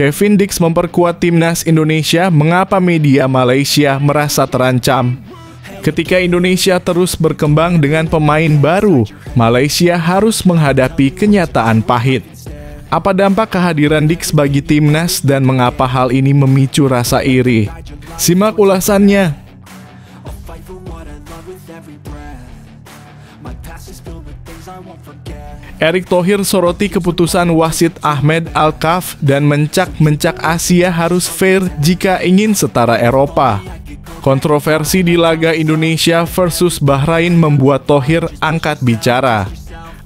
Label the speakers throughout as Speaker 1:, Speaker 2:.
Speaker 1: Kevin Dix memperkuat timnas Indonesia, mengapa media Malaysia merasa terancam? Ketika Indonesia terus berkembang dengan pemain baru, Malaysia harus menghadapi kenyataan pahit. Apa dampak kehadiran Dix bagi timnas dan mengapa hal ini memicu rasa iri? Simak ulasannya. Erick Thohir soroti keputusan wasit Ahmed Alkaf dan mencak Asia harus fair jika ingin setara Eropa. Kontroversi di laga Indonesia versus Bahrain membuat Thohir angkat bicara.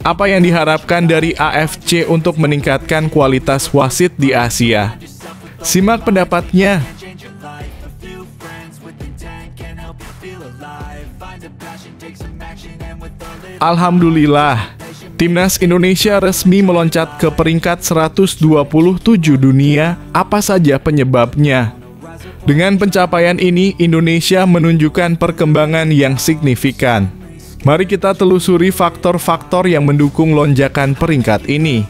Speaker 1: Apa yang diharapkan dari AFC untuk meningkatkan kualitas wasit di Asia? Simak pendapatnya. Alhamdulillah, timnas Indonesia resmi meloncat ke peringkat 127 dunia. Apa saja penyebabnya? Dengan pencapaian ini, Indonesia menunjukkan perkembangan yang signifikan. Mari kita telusuri faktor-faktor yang mendukung lonjakan peringkat ini.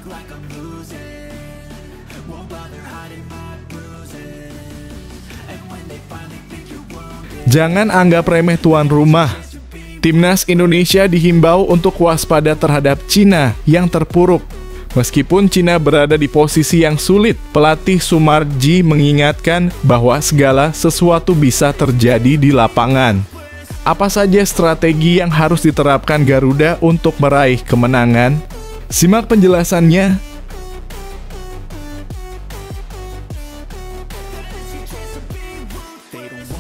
Speaker 1: Jangan anggap remeh tuan rumah. Timnas Indonesia dihimbau untuk waspada terhadap Cina yang terpuruk. Meskipun Cina berada di posisi yang sulit, pelatih Sumarji mengingatkan bahwa segala sesuatu bisa terjadi di lapangan. Apa saja strategi yang harus diterapkan Garuda untuk meraih kemenangan? Simak penjelasannya.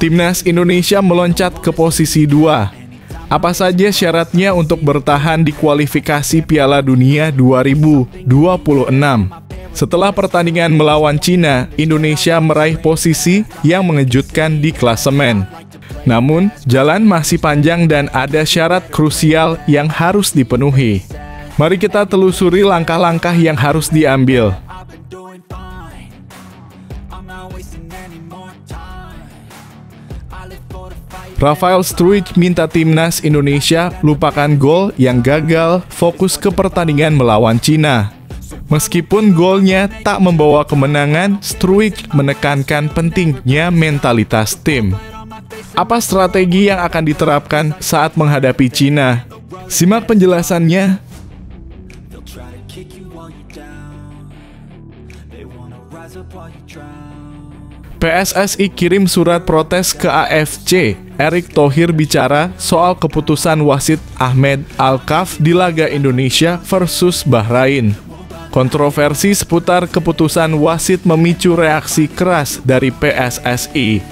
Speaker 1: Timnas Indonesia meloncat ke posisi 2. Apa saja syaratnya untuk bertahan di kualifikasi Piala Dunia 2026? Setelah pertandingan melawan Cina, Indonesia meraih posisi yang mengejutkan di klasemen. Namun, jalan masih panjang dan ada syarat krusial yang harus dipenuhi. Mari kita telusuri langkah-langkah yang harus diambil. Rafael Struijk minta timnas Indonesia lupakan gol yang gagal, fokus ke pertandingan melawan Cina. Meskipun golnya tak membawa kemenangan, Struijk menekankan pentingnya mentalitas tim. Apa strategi yang akan diterapkan saat menghadapi Cina? Simak penjelasannya. PSSI kirim surat protes ke AFC. Erick Thohir bicara soal keputusan wasit Ahmed Alkaf di laga Indonesia versus Bahrain. Kontroversi seputar keputusan wasit memicu reaksi keras dari PSSI.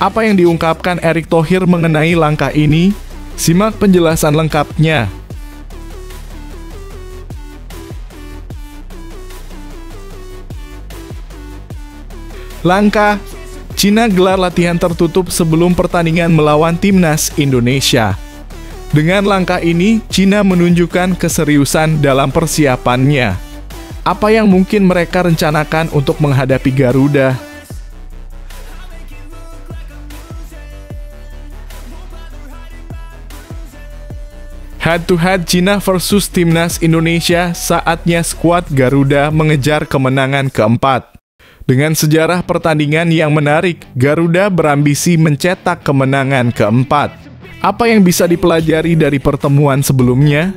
Speaker 1: Apa yang diungkapkan Erick Thohir mengenai langkah ini? Simak penjelasan lengkapnya. Langkah Cina gelar latihan tertutup sebelum pertandingan melawan timnas Indonesia. Dengan langkah ini, Cina menunjukkan keseriusan dalam persiapannya. Apa yang mungkin mereka rencanakan untuk menghadapi Garuda? Head-to-head Cina versus timnas Indonesia, saatnya skuad Garuda mengejar kemenangan keempat. Dengan sejarah pertandingan yang menarik, Garuda berambisi mencetak kemenangan keempat. Apa yang bisa dipelajari dari pertemuan sebelumnya?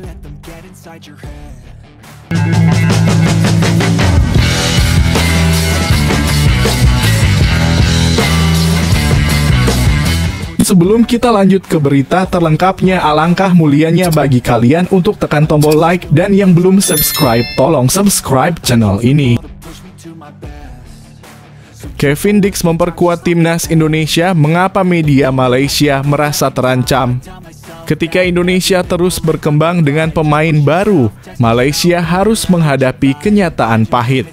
Speaker 1: Sebelum kita lanjut ke berita terlengkapnya, alangkah mulianya bagi kalian untuk tekan tombol like dan yang belum subscribe, tolong subscribe channel ini. Kevin Dix memperkuat timnas Indonesia, mengapa media Malaysia merasa terancam? Ketika Indonesia terus berkembang dengan pemain baru, Malaysia harus menghadapi kenyataan pahit.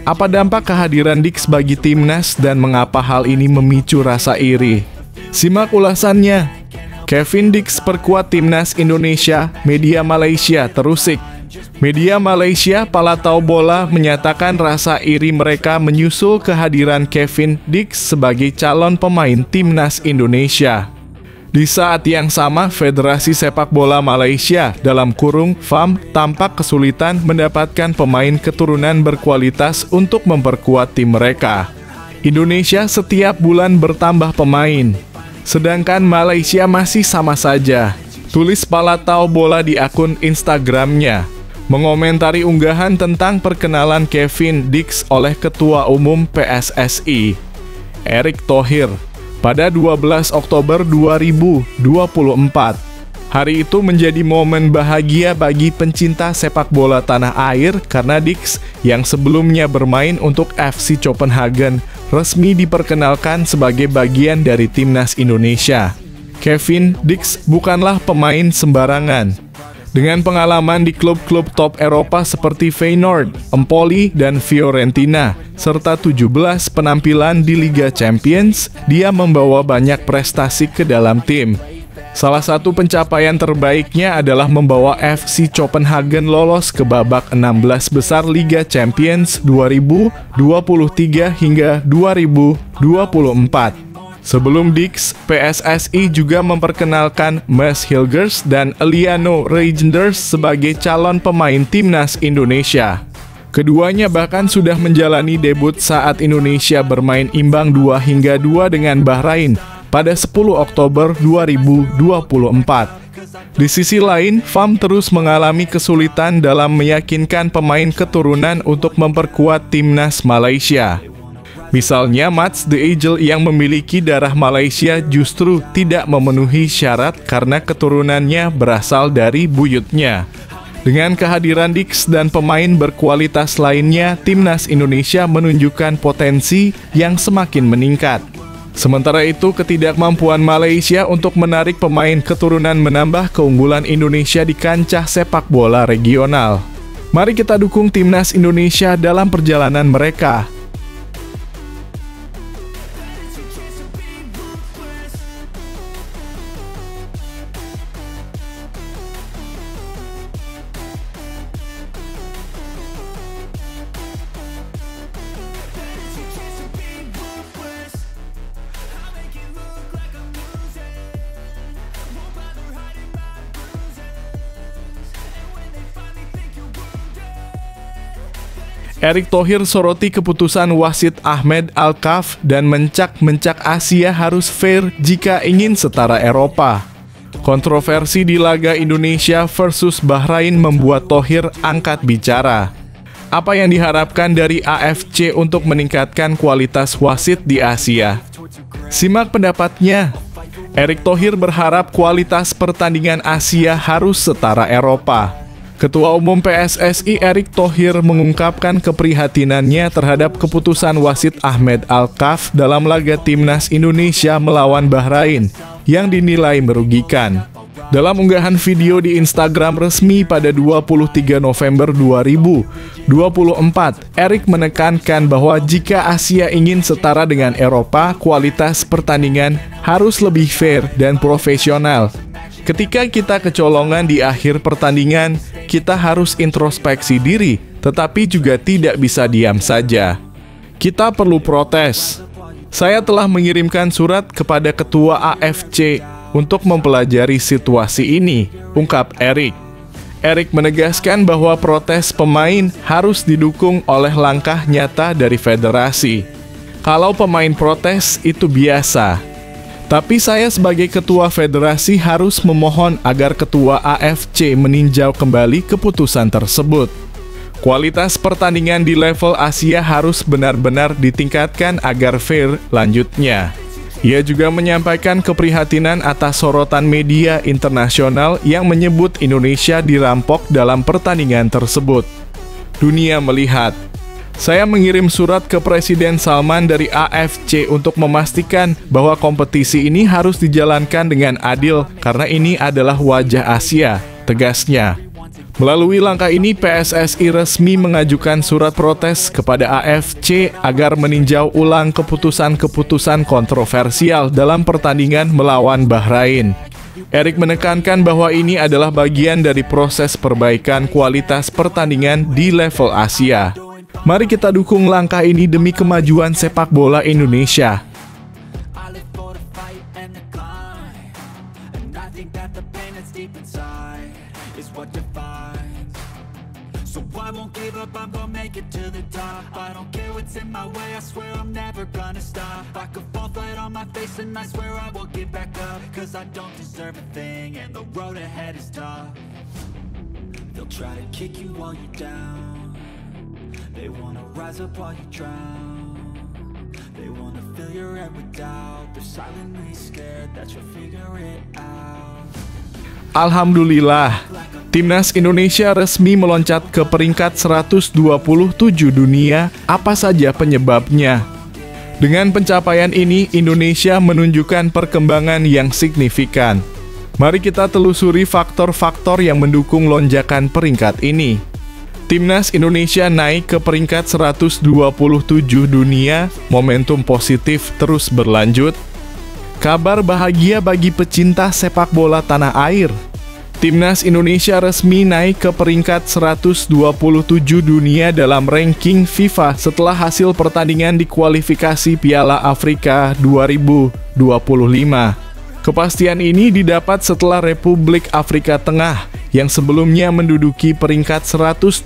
Speaker 1: Apa dampak kehadiran Dix bagi timnas dan mengapa hal ini memicu rasa iri? Simak ulasannya. Kevin Dix perkuat timnas Indonesia, media Malaysia terusik. Media Malaysia Palatau Bola menyatakan rasa iri mereka menyusul kehadiran Kevin Dix sebagai calon pemain timnas Indonesia. Di saat yang sama, Federasi Sepak Bola Malaysia (FAM) tampak kesulitan mendapatkan pemain keturunan berkualitas untuk memperkuat tim mereka. Indonesia setiap bulan bertambah pemain, sedangkan Malaysia masih sama saja, tulis Palatau Bola di akun Instagramnya, mengomentari unggahan tentang perkenalan Kevin Dix oleh Ketua Umum PSSI, Erick Thohir, pada 12 Oktober 2024. Hari itu menjadi momen bahagia bagi pencinta sepak bola tanah air karena Dix yang sebelumnya bermain untuk FC Copenhagen resmi diperkenalkan sebagai bagian dari timnas Indonesia. Kevin Dix bukanlah pemain sembarangan. Dengan pengalaman di klub-klub top Eropa seperti Feyenoord, Empoli, dan Fiorentina, serta 17 penampilan di Liga Champions, dia membawa banyak prestasi ke dalam tim. Salah satu pencapaian terbaiknya adalah membawa FC Copenhagen lolos ke babak 16 besar Liga Champions 2023 hingga 2024. Sebelum Dix, PSSI juga memperkenalkan Mads Hilgers dan Eliano Reijnders sebagai calon pemain timnas Indonesia. Keduanya bahkan sudah menjalani debut saat Indonesia bermain imbang 2-2 dengan Bahrain pada 10 Oktober 2024. Di sisi lain, FAM terus mengalami kesulitan dalam meyakinkan pemain keturunan untuk memperkuat timnas Malaysia. Misalnya, Mads the Eagle yang memiliki darah Malaysia justru tidak memenuhi syarat karena keturunannya berasal dari buyutnya. Dengan kehadiran Dix dan pemain berkualitas lainnya, timnas Indonesia menunjukkan potensi yang semakin meningkat. Sementara itu, ketidakmampuan Malaysia untuk menarik pemain keturunan menambah keunggulan Indonesia di kancah sepak bola regional. Mari kita dukung timnas Indonesia dalam perjalanan mereka. Erick Thohir soroti keputusan wasit Ahmed Al-Kaf dan mencak Asia harus fair jika ingin setara Eropa. Kontroversi di laga Indonesia versus Bahrain membuat Thohir angkat bicara. Apa yang diharapkan dari AFC untuk meningkatkan kualitas wasit di Asia? Simak pendapatnya. Erick Thohir berharap kualitas pertandingan Asia harus setara Eropa. Ketua Umum PSSI Erick Thohir mengungkapkan keprihatinannya terhadap keputusan wasit Ahmed Al-Kaf dalam laga timnas Indonesia melawan Bahrain yang dinilai merugikan. Dalam unggahan video di Instagram resmi pada 23 November 2024, Erick menekankan bahwa jika Asia ingin setara dengan Eropa, kualitas pertandingan harus lebih fair dan profesional. Ketika kita kecolongan di akhir pertandingan, kita harus introspeksi diri, tetapi juga tidak bisa diam saja. Kita perlu protes. Saya telah mengirimkan surat kepada Ketua AFC untuk mempelajari situasi ini, ungkap Erick. Erick menegaskan bahwa protes pemain harus didukung oleh langkah nyata dari federasi. Kalau pemain protes itu biasa. Tapi saya sebagai ketua federasi harus memohon agar ketua AFC meninjau kembali keputusan tersebut. Kualitas pertandingan di level Asia harus benar-benar ditingkatkan agar fair, lanjutnya. Ia juga menyampaikan keprihatinan atas sorotan media internasional yang menyebut Indonesia dirampok dalam pertandingan tersebut. Dunia melihat. Saya mengirim surat ke Presiden Salman dari AFC untuk memastikan bahwa kompetisi ini harus dijalankan dengan adil karena ini adalah wajah Asia, tegasnya. Melalui langkah ini, PSSI resmi mengajukan surat protes kepada AFC agar meninjau ulang keputusan-keputusan kontroversial dalam pertandingan melawan Bahrain. Erick menekankan bahwa ini adalah bagian dari proses perbaikan kualitas pertandingan di level Asia. Mari kita dukung langkah ini demi kemajuan sepak bola Indonesia.
Speaker 2: up, I'm gonna make it to the top. I don't care what's in my way, I swear I'm never gonna stop. I could fall flat on my face and I swear I will get back up. Cause I don't deserve a thing and the road ahead is tough. They'll try to kick you while you're down. They wanna rise up while you drown. They wanna fill your head with doubt. They're silently scared that you'll figure it out.
Speaker 1: Alhamdulillah, Timnas Indonesia resmi meloncat ke peringkat 127 dunia. Apa saja penyebabnya? Dengan pencapaian ini, Indonesia menunjukkan perkembangan yang signifikan. Mari kita telusuri faktor-faktor yang mendukung lonjakan peringkat ini. Timnas Indonesia naik ke peringkat 127 dunia, momentum positif terus berlanjut. Kabar bahagia bagi pecinta sepak bola tanah air. Timnas Indonesia resmi naik ke peringkat 127 dunia dalam ranking FIFA setelah hasil pertandingan di kualifikasi Piala Afrika 2025. Kepastian ini didapat setelah Republik Afrika Tengah yang sebelumnya menduduki peringkat 126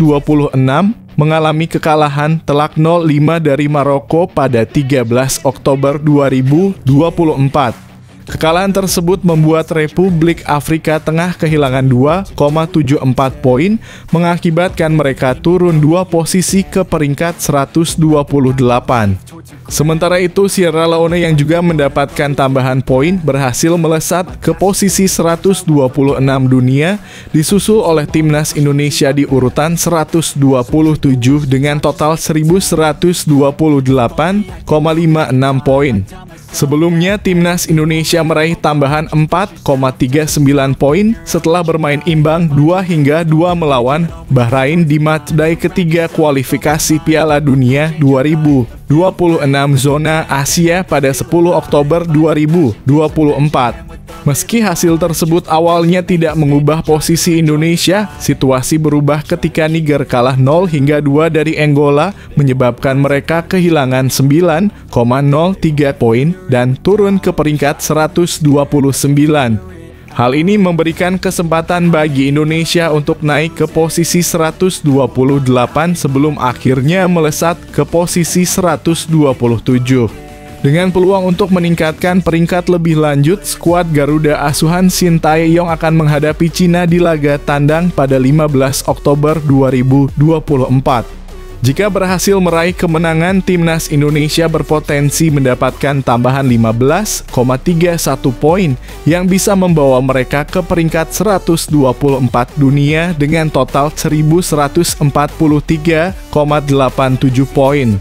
Speaker 1: mengalami kekalahan telak 0-5 dari Maroko pada 13 Oktober 2024. Kekalahan tersebut membuat Republik Afrika Tengah kehilangan 2,74 poin, mengakibatkan mereka turun 2 posisi ke peringkat 128. Sementara itu, Sierra Leone yang juga mendapatkan tambahan poin berhasil melesat ke posisi 126 dunia, disusul oleh Timnas Indonesia di urutan 127 dengan total 1128,56 poin. Sebelumnya, Timnas Indonesia meraih tambahan 4,39 poin setelah bermain imbang 2-2 melawan Bahrain di matchday ketiga kualifikasi Piala Dunia 2026 zona Asia pada 10 Oktober 2024. Meski hasil tersebut awalnya tidak mengubah posisi Indonesia, situasi berubah ketika Niger kalah 0-2 dari Angola, menyebabkan mereka kehilangan 9,03 poin dan turun ke peringkat 129. Hal ini memberikan kesempatan bagi Indonesia untuk naik ke posisi 128 sebelum akhirnya melesat ke posisi 127. Dengan peluang untuk meningkatkan peringkat lebih lanjut, skuad Garuda asuhan Shin Tae-yong akan menghadapi Cina di laga tandang pada 15 Oktober 2024. Jika berhasil meraih kemenangan, Timnas Indonesia berpotensi mendapatkan tambahan 15,31 poin yang bisa membawa mereka ke peringkat 124 dunia dengan total 1143,87 poin.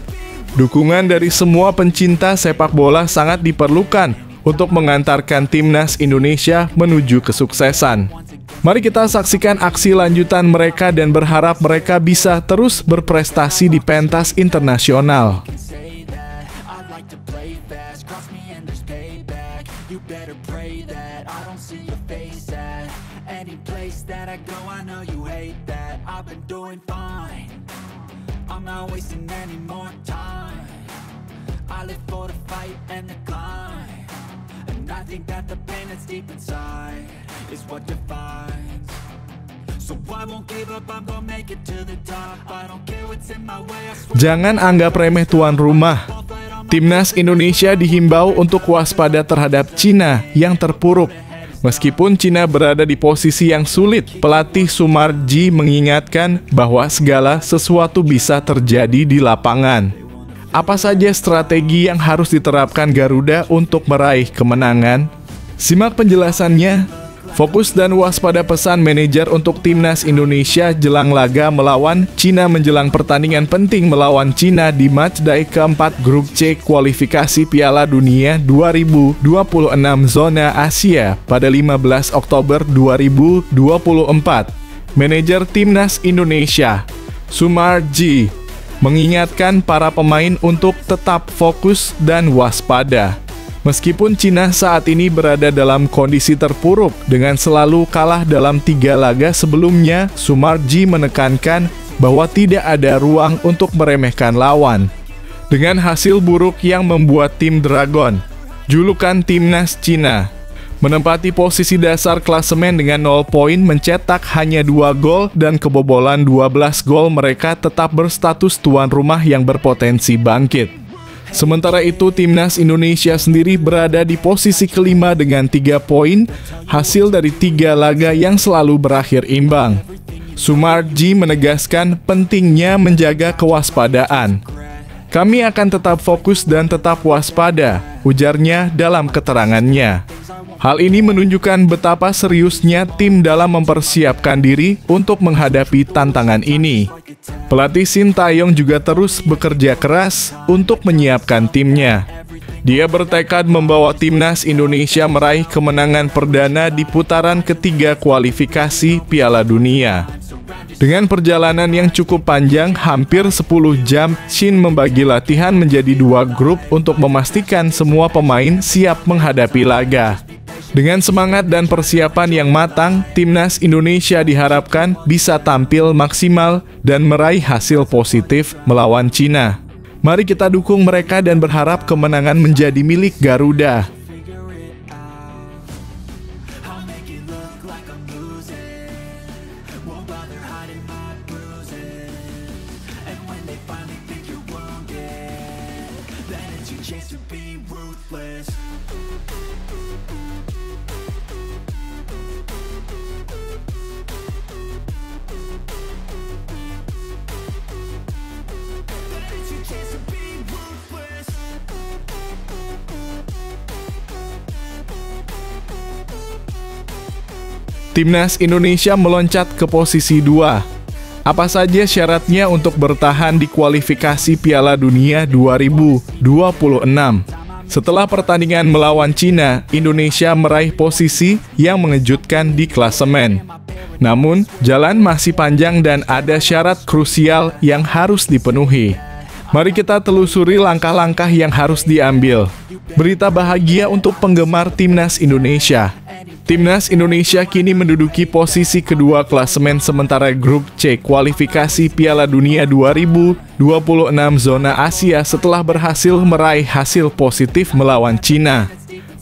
Speaker 1: Dukungan dari semua pencinta sepak bola sangat diperlukan untuk mengantarkan Timnas Indonesia menuju kesuksesan. Mari kita saksikan aksi lanjutan mereka dan berharap mereka bisa terus berprestasi di pentas internasional.
Speaker 2: I'm not wasting any more time. I live for the fight and the climb. And I think that the pain that's deep inside is what defines. So I won't give up, I'm gonna make it to the top. I don't care what's in my way, I swear.
Speaker 1: Jangan anggap remeh tuan rumah. Timnas Indonesia dihimbau untuk waspada terhadap Cina yang terpuruk. Meskipun Cina berada di posisi yang sulit, pelatih Sumarji mengingatkan bahwa segala sesuatu bisa terjadi di lapangan. Apa saja strategi yang harus diterapkan Garuda untuk meraih kemenangan? Simak penjelasannya. Fokus dan waspada pesan manajer untuk Timnas Indonesia jelang laga melawan Cina menjelang pertandingan penting melawan Cina di matchday keempat Grup C kualifikasi Piala Dunia 2026 zona Asia pada 15 Oktober 2024. Manajer Timnas Indonesia, Sumarji, mengingatkan para pemain untuk tetap fokus dan waspada. Meskipun Cina saat ini berada dalam kondisi terpuruk dengan selalu kalah dalam 3 laga sebelumnya, Sumarji menekankan bahwa tidak ada ruang untuk meremehkan lawan. Dengan hasil buruk yang membuat tim Dragon, julukan Timnas Cina, Menempati posisi dasar klasemen dengan 0 poin, mencetak hanya 2 gol dan kebobolan 12 gol, mereka tetap berstatus tuan rumah yang berpotensi bangkit. Sementara itu, timnas Indonesia sendiri berada di posisi kelima dengan 3 poin, hasil dari 3 laga yang selalu berakhir imbang. Sumarji menegaskan pentingnya menjaga kewaspadaan. Kami akan tetap fokus dan tetap waspada, ujarnya dalam keterangannya. Hal ini menunjukkan betapa seriusnya tim dalam mempersiapkan diri untuk menghadapi tantangan ini. Pelatih Sintayong juga terus bekerja keras untuk menyiapkan timnya. Dia bertekad membawa timnas Indonesia meraih kemenangan perdana di putaran ketiga kualifikasi Piala Dunia. Dengan perjalanan yang cukup panjang, hampir 10 jam, Shin membagi latihan menjadi 2 grup untuk memastikan semua pemain siap menghadapi laga. Dengan semangat dan persiapan yang matang, timnas Indonesia diharapkan bisa tampil maksimal dan meraih hasil positif melawan Cina. Mari kita dukung mereka dan berharap kemenangan menjadi milik Garuda. Timnas Indonesia meloncat ke posisi 2. Apa saja syaratnya untuk bertahan di kualifikasi Piala Dunia 2026? Setelah pertandingan melawan Cina, Indonesia meraih posisi yang mengejutkan di klasemen. Namun, jalan masih panjang dan ada syarat krusial yang harus dipenuhi. Mari kita telusuri langkah-langkah yang harus diambil. Berita bahagia untuk penggemar timnas Indonesia. Timnas Indonesia kini menduduki posisi kedua klasemen sementara grup C kualifikasi Piala Dunia 2026 zona Asia setelah berhasil meraih hasil positif melawan Cina.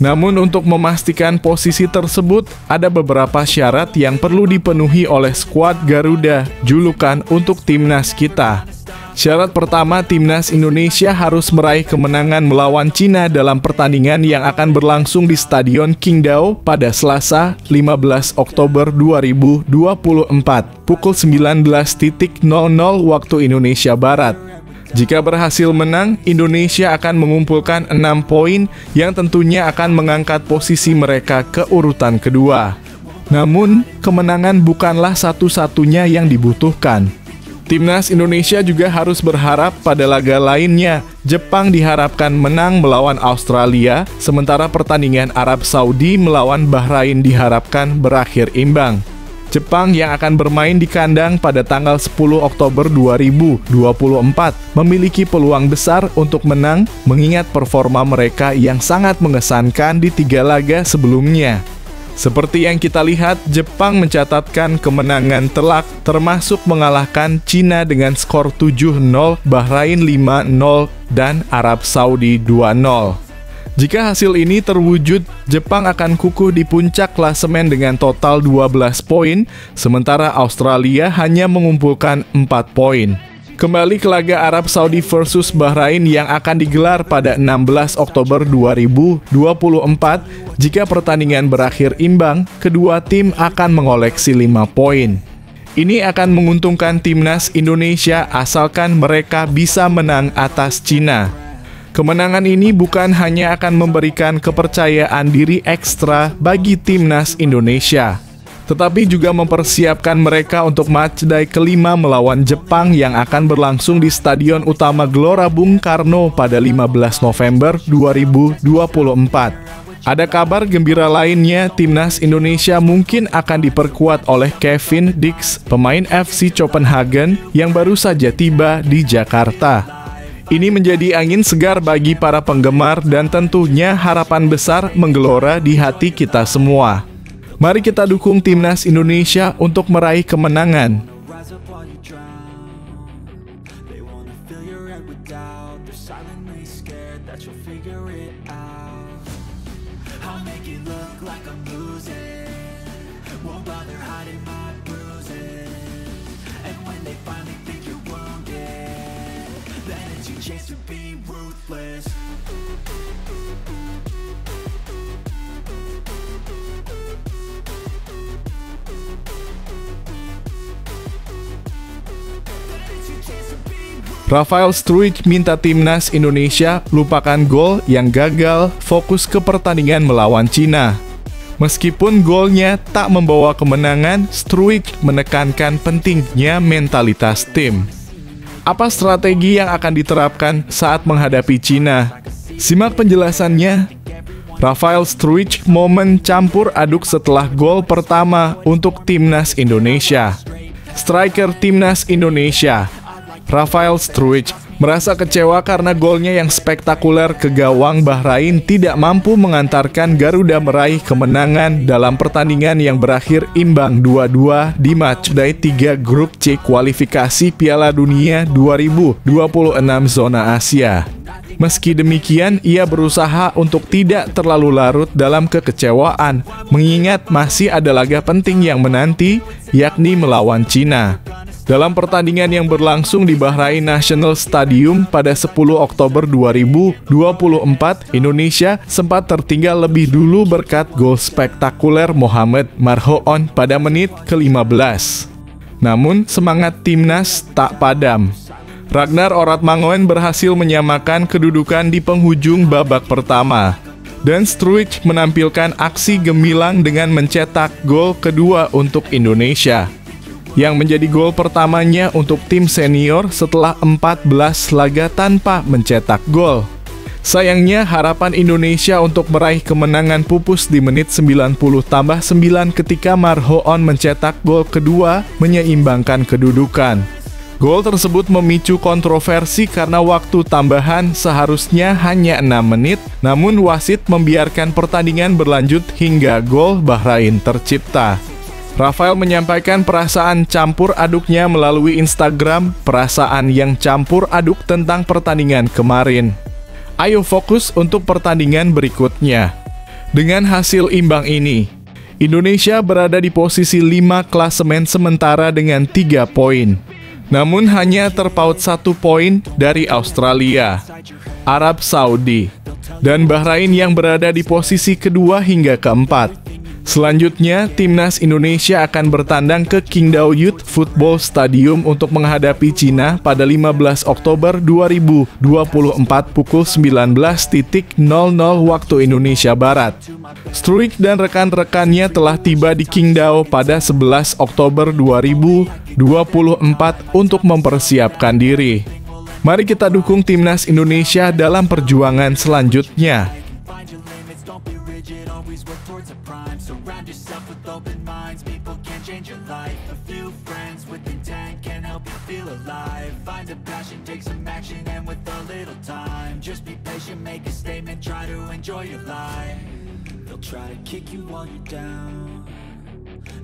Speaker 1: Namun untuk memastikan posisi tersebut, ada beberapa syarat yang perlu dipenuhi oleh skuad Garuda, julukan untuk timnas kita. Syarat pertama, timnas Indonesia harus meraih kemenangan melawan Cina dalam pertandingan yang akan berlangsung di Stadion Qingdao pada Selasa, 15 Oktober 2024, pukul 19.00 waktu Indonesia Barat. Jika berhasil menang, Indonesia akan mengumpulkan 6 poin yang tentunya akan mengangkat posisi mereka ke urutan kedua. Namun, kemenangan bukanlah satu-satunya yang dibutuhkan. Timnas Indonesia juga harus berharap pada laga lainnya. Jepang diharapkan menang melawan Australia, sementara pertandingan Arab Saudi melawan Bahrain diharapkan berakhir imbang. Jepang yang akan bermain di kandang pada tanggal 10 Oktober 2024 memiliki peluang besar untuk menang mengingat performa mereka yang sangat mengesankan di 3 laga sebelumnya. Seperti yang kita lihat, Jepang mencatatkan kemenangan telak termasuk mengalahkan Cina dengan skor 7-0, Bahrain 5-0, dan Arab Saudi 2-0. Jika hasil ini terwujud, Jepang akan kukuh di puncak klasemen dengan total 12 poin, sementara Australia hanya mengumpulkan 4 poin. Kembali ke laga Arab Saudi versus Bahrain yang akan digelar pada 16 Oktober 2024. Jika pertandingan berakhir imbang, kedua tim akan mengoleksi 5 poin. Ini akan menguntungkan timnas Indonesia asalkan mereka bisa menang atas Cina. Kemenangan ini bukan hanya akan memberikan kepercayaan diri ekstra bagi timnas Indonesia, tetapi juga mempersiapkan mereka untuk matchday kelima melawan Jepang yang akan berlangsung di Stadion Utama Gelora Bung Karno pada 15 November 2024. Ada kabar gembira lainnya, timnas Indonesia mungkin akan diperkuat oleh Kevin Dix, pemain FC Copenhagen yang baru saja tiba di Jakarta. Ini menjadi angin segar bagi para penggemar dan tentunya harapan besar menggelora di hati kita semua. Mari kita dukung timnas Indonesia untuk meraih kemenangan.
Speaker 2: I'll make it look like I'm losing. Won't bother hiding my bruises. And when they finally think you're wounded, then it's your chance to be ruthless.
Speaker 1: Rafael Struijk minta timnas Indonesia lupakan gol yang gagal, fokus ke pertandingan melawan Cina. Meskipun golnya tak membawa kemenangan, Struijk menekankan pentingnya mentalitas tim. Apa strategi yang akan diterapkan saat menghadapi Cina? Simak penjelasannya. Rafael Struijk momen campur aduk setelah gol pertama untuk timnas Indonesia. Striker timnas Indonesia, Rafael Struijk, merasa kecewa karena golnya yang spektakuler ke gawang Bahrain tidak mampu mengantarkan Garuda meraih kemenangan dalam pertandingan yang berakhir imbang 2-2 di matchday 3 grup C kualifikasi Piala Dunia 2026 zona Asia. Meski demikian, ia berusaha untuk tidak terlalu larut dalam kekecewaan, mengingat masih ada laga penting yang menanti, yakni melawan Cina. Dalam pertandingan yang berlangsung di Bahrain National Stadium pada 10 Oktober 2024, Indonesia sempat tertinggal lebih dulu berkat gol spektakuler Mohamed Marhoon pada menit ke-15. Namun, semangat timnas tak padam. Ragnar Oratmangoen berhasil menyamakan kedudukan di penghujung babak pertama. Dan Struijk menampilkan aksi gemilang dengan mencetak gol kedua untuk Indonesia, yang menjadi gol pertamanya untuk tim senior setelah 14 laga tanpa mencetak gol. Sayangnya harapan Indonesia untuk meraih kemenangan pupus di menit 90+9 ketika Marhoon mencetak gol kedua menyeimbangkan kedudukan. Gol tersebut memicu kontroversi karena waktu tambahan seharusnya hanya 6 menit, namun wasit membiarkan pertandingan berlanjut hingga gol Bahrain tercipta. Rafael menyampaikan perasaan campur aduknya melalui Instagram, perasaan yang campur aduk tentang pertandingan kemarin. Ayo fokus untuk pertandingan berikutnya. Dengan hasil imbang ini, Indonesia berada di posisi 5 klasemen sementara dengan 3 poin. Namun hanya terpaut 1 poin dari Australia, Arab Saudi, dan Bahrain yang berada di posisi kedua hingga keempat. Selanjutnya, timnas Indonesia akan bertandang ke Qingdao Youth Football Stadium untuk menghadapi Cina pada 15 Oktober 2024 pukul 19.00 waktu Indonesia Barat. Struijk dan rekan-rekannya telah tiba di Qingdao pada 11 Oktober 2024 untuk mempersiapkan diri. Mari kita dukung timnas Indonesia dalam perjuangan selanjutnya.
Speaker 2: Surround yourself with open minds. People can change your life. A few friends with intent can help you feel alive. Find a passion, take some action, and with a little time, just be patient, make a statement, try to enjoy your life. They'll try to kick you while you're down.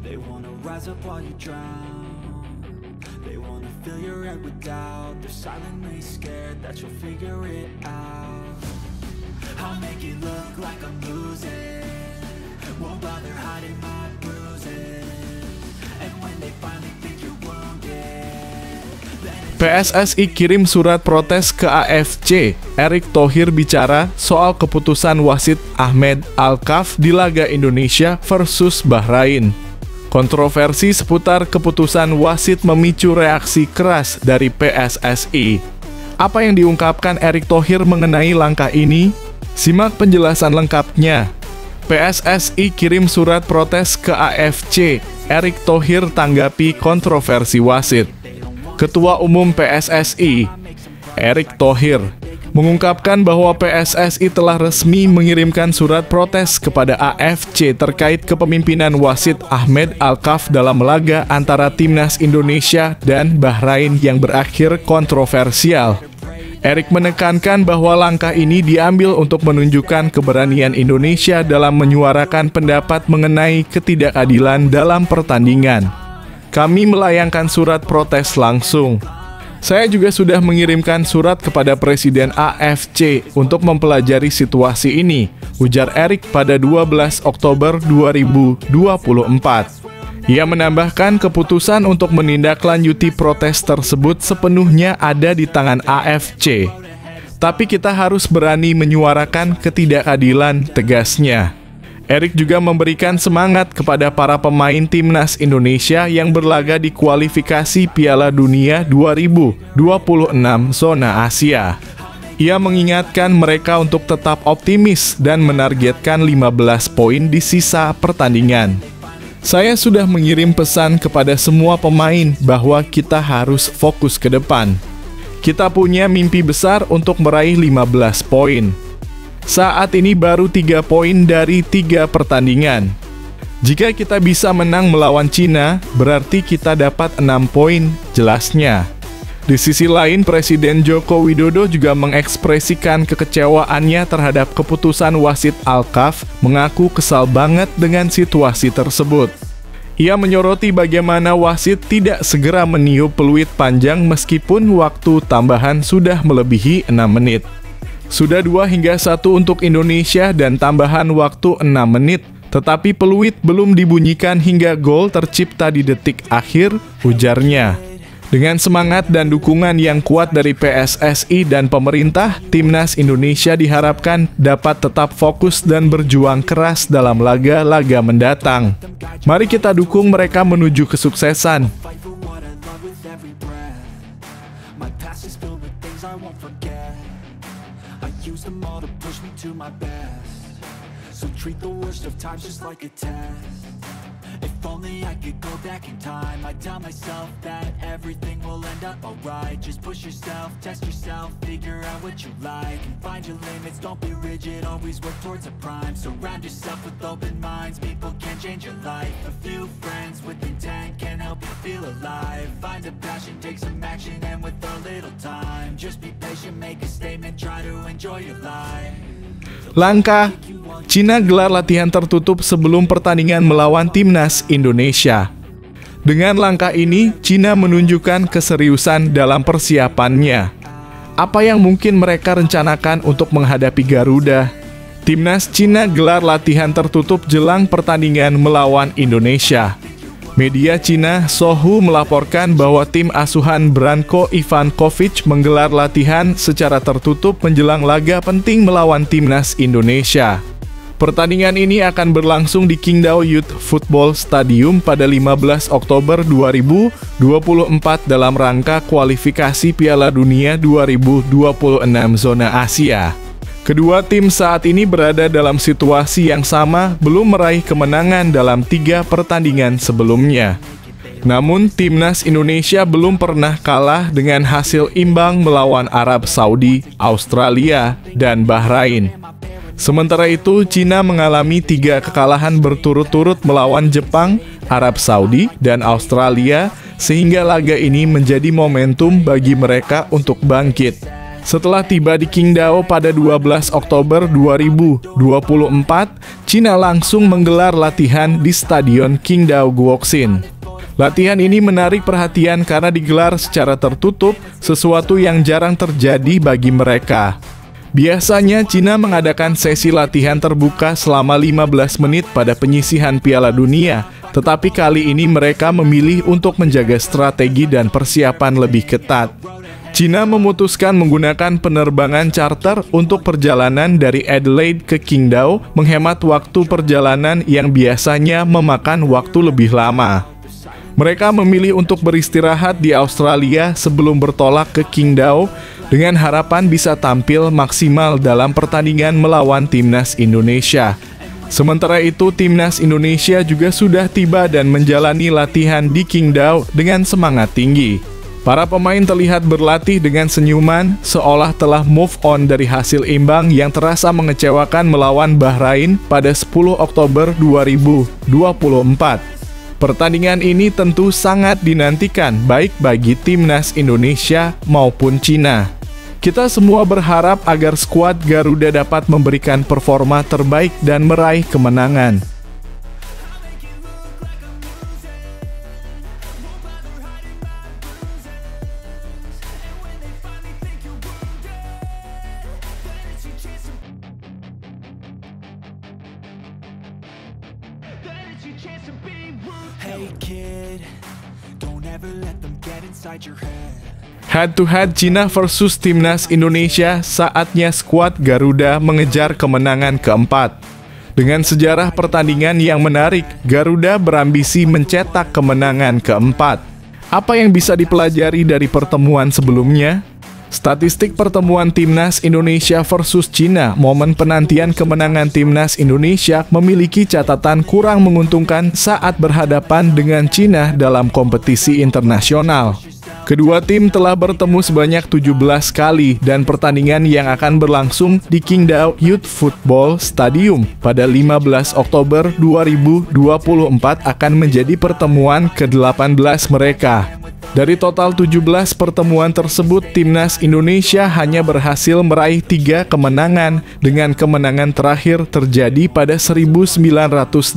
Speaker 2: They wanna rise up while you drown. They wanna fill your head with doubt. They're silently scared that you'll figure it out. I'll make it look like I'm losing. Won't bother hiding my bruises. And when they finally think you're wounded,
Speaker 1: PSSI kirim surat protes ke AFC. Erick Thohir bicara soal keputusan wasit Ahmed Alkaf di laga Indonesia versus Bahrain. Kontroversi seputar keputusan wasit memicu reaksi keras dari PSSI. Apa yang diungkapkan Erick Thohir mengenai langkah ini? Simak penjelasan lengkapnya. PSSI kirim surat protes ke AFC. Erick Thohir tanggapi kontroversi wasit. Ketua Umum PSSI, Erick Thohir, mengungkapkan bahwa PSSI telah resmi mengirimkan surat protes kepada AFC terkait kepemimpinan wasit Ahmed Alkaf dalam laga antara timnas Indonesia dan Bahrain yang berakhir kontroversial. Erick menekankan bahwa langkah ini diambil untuk menunjukkan keberanian Indonesia dalam menyuarakan pendapat mengenai ketidakadilan dalam pertandingan. Kami melayangkan surat protes langsung. Saya juga sudah mengirimkan surat kepada Presiden AFC untuk mempelajari situasi ini, ujar Erik pada 12 Oktober 2024. Ia menambahkan keputusan untuk menindaklanjuti protes tersebut sepenuhnya ada di tangan AFC. Tapi kita harus berani menyuarakan ketidakadilan, tegasnya. Erik juga memberikan semangat kepada para pemain timnas Indonesia yang berlaga di kualifikasi Piala Dunia 2026 zona Asia. Ia mengingatkan mereka untuk tetap optimis dan menargetkan 15 poin di sisa pertandingan. Saya sudah mengirim pesan kepada semua pemain bahwa kita harus fokus ke depan. Kita punya mimpi besar untuk meraih 15 poin. Saat ini baru 3 poin dari 3 pertandingan. Jika kita bisa menang melawan Cina, berarti kita dapat 6 poin, jelasnya. Di sisi lain, Presiden Joko Widodo juga mengekspresikan kekecewaannya terhadap keputusan wasit Alkaf, mengaku kesal banget dengan situasi tersebut. Ia menyoroti bagaimana wasit tidak segera meniup peluit panjang meskipun waktu tambahan sudah melebihi 6 menit. Sudah 2-1 untuk Indonesia dan tambahan waktu 6 menit, tetapi peluit belum dibunyikan hingga gol tercipta di detik akhir, ujarnya. Dengan semangat dan dukungan yang kuat dari PSSI dan pemerintah, Timnas Indonesia diharapkan dapat tetap fokus dan berjuang keras dalam laga-laga mendatang. Mari kita dukung mereka menuju kesuksesan.
Speaker 2: Use them all to push me to my best. So treat the worst of times just like a test. If only I could go back in time, I'd tell myself that everything will end up alright. Just push yourself, test yourself, figure out what you like, and find your limits, don't be rigid, always work towards a prime. Surround yourself with open minds, people can change your life. A few friends with intent can help you feel alive. Find a passion, take some action, and with a little time, just be patient, make a statement, try to enjoy your life.
Speaker 1: Langkah Cina gelar latihan tertutup sebelum pertandingan melawan Timnas Indonesia. Dengan langkah ini, Cina menunjukkan keseriusan dalam persiapannya. Apa yang mungkin mereka rencanakan untuk menghadapi Garuda? Timnas Cina gelar latihan tertutup jelang pertandingan melawan Indonesia. Media Cina Sohu melaporkan bahwa tim asuhan Branko Ivankovic menggelar latihan secara tertutup menjelang laga penting melawan Timnas Indonesia. Pertandingan ini akan berlangsung di Qingdao Youth Football Stadium pada 15 Oktober 2024 dalam rangka kualifikasi Piala Dunia 2026 zona Asia. Kedua tim saat ini berada dalam situasi yang sama, belum meraih kemenangan dalam 3 pertandingan sebelumnya. Namun, Timnas Indonesia belum pernah kalah dengan hasil imbang melawan Arab Saudi, Australia, dan Bahrain. Sementara itu, Cina mengalami 3 kekalahan berturut-turut melawan Jepang, Arab Saudi, dan Australia, sehingga laga ini menjadi momentum bagi mereka untuk bangkit. Setelah tiba di Qingdao pada 12 Oktober 2024, Cina langsung menggelar latihan di Stadion Qingdao Guoxin. Latihan ini menarik perhatian karena digelar secara tertutup, sesuatu yang jarang terjadi bagi mereka. Biasanya Cina mengadakan sesi latihan terbuka selama 15 menit pada penyisihan Piala Dunia, tetapi kali ini mereka memilih untuk menjaga strategi dan persiapan lebih ketat. Cina memutuskan menggunakan penerbangan charter untuk perjalanan dari Adelaide ke Qingdao, menghemat waktu perjalanan yang biasanya memakan waktu lebih lama. Mereka memilih untuk beristirahat di Australia sebelum bertolak ke Qingdao dengan harapan bisa tampil maksimal dalam pertandingan melawan Timnas Indonesia. Sementara itu, Timnas Indonesia juga sudah tiba dan menjalani latihan di Qingdao dengan semangat tinggi. Para pemain terlihat berlatih dengan senyuman, seolah telah move on dari hasil imbang yang terasa mengecewakan melawan Bahrain pada 10 Oktober 2024. Pertandingan ini tentu sangat dinantikan baik bagi Timnas Indonesia maupun Cina. Kita semua berharap agar skuad Garuda dapat memberikan performa terbaik dan meraih kemenangan.
Speaker 2: Hey kid, don't ever let them get inside your head.
Speaker 1: Head to head Cina versus Timnas Indonesia, saatnya skuad Garuda mengejar kemenangan keempat. Dengan sejarah pertandingan yang menarik, Garuda berambisi mencetak kemenangan keempat. Apa yang bisa dipelajari dari pertemuan sebelumnya? Statistik pertemuan Timnas Indonesia versus Cina, momen penantian kemenangan Timnas Indonesia memiliki catatan kurang menguntungkan saat berhadapan dengan Cina dalam kompetisi internasional. Kedua tim telah bertemu sebanyak 17 kali dan pertandingan yang akan berlangsung di Qingdao Youth Football Stadium pada 15 Oktober 2024 akan menjadi pertemuan ke-18 mereka. Dari total 17 pertemuan tersebut, Timnas Indonesia hanya berhasil meraih 3 kemenangan, dengan kemenangan terakhir terjadi pada 1987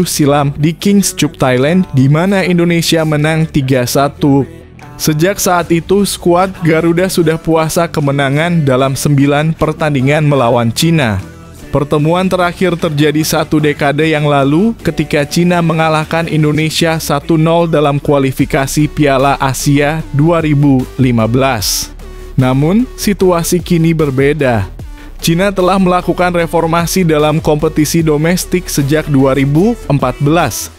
Speaker 1: silam di King's Chuk, Thailand, di mana Indonesia menang 3-1. Sejak saat itu, skuad Garuda sudah puasa kemenangan dalam 9 pertandingan melawan Cina. Pertemuan terakhir terjadi 1 dekade yang lalu ketika Cina mengalahkan Indonesia 1-0 dalam kualifikasi Piala Asia 2015. Namun, situasi kini berbeda. Cina telah melakukan reformasi dalam kompetisi domestik sejak 2014,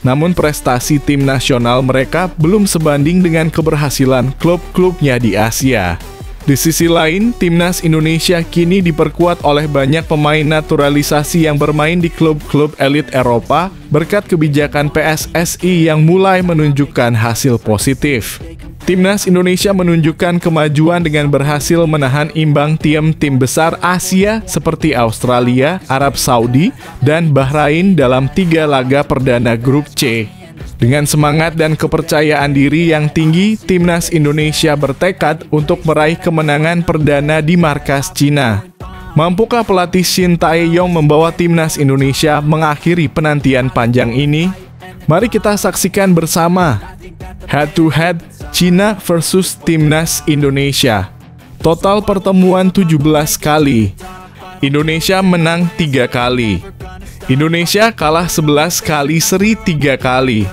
Speaker 1: namun prestasi tim nasional mereka belum sebanding dengan keberhasilan klub-klubnya di Asia. Di sisi lain, Timnas Indonesia kini diperkuat oleh banyak pemain naturalisasi yang bermain di klub-klub elit Eropa berkat kebijakan PSSI yang mulai menunjukkan hasil positif. Timnas Indonesia menunjukkan kemajuan dengan berhasil menahan imbang tim-tim besar Asia seperti Australia, Arab Saudi, dan Bahrain dalam 3 laga perdana grup C. Dengan semangat dan kepercayaan diri yang tinggi, Timnas Indonesia bertekad untuk meraih kemenangan perdana di markas Cina. Mampukah pelatih Shin Tae-yong membawa Timnas Indonesia mengakhiri penantian panjang ini? Mari kita saksikan bersama. Head to head Cina versus Timnas Indonesia. Total pertemuan 17 kali. Indonesia menang 3 kali. Indonesia kalah 11 kali, seri 3 kali.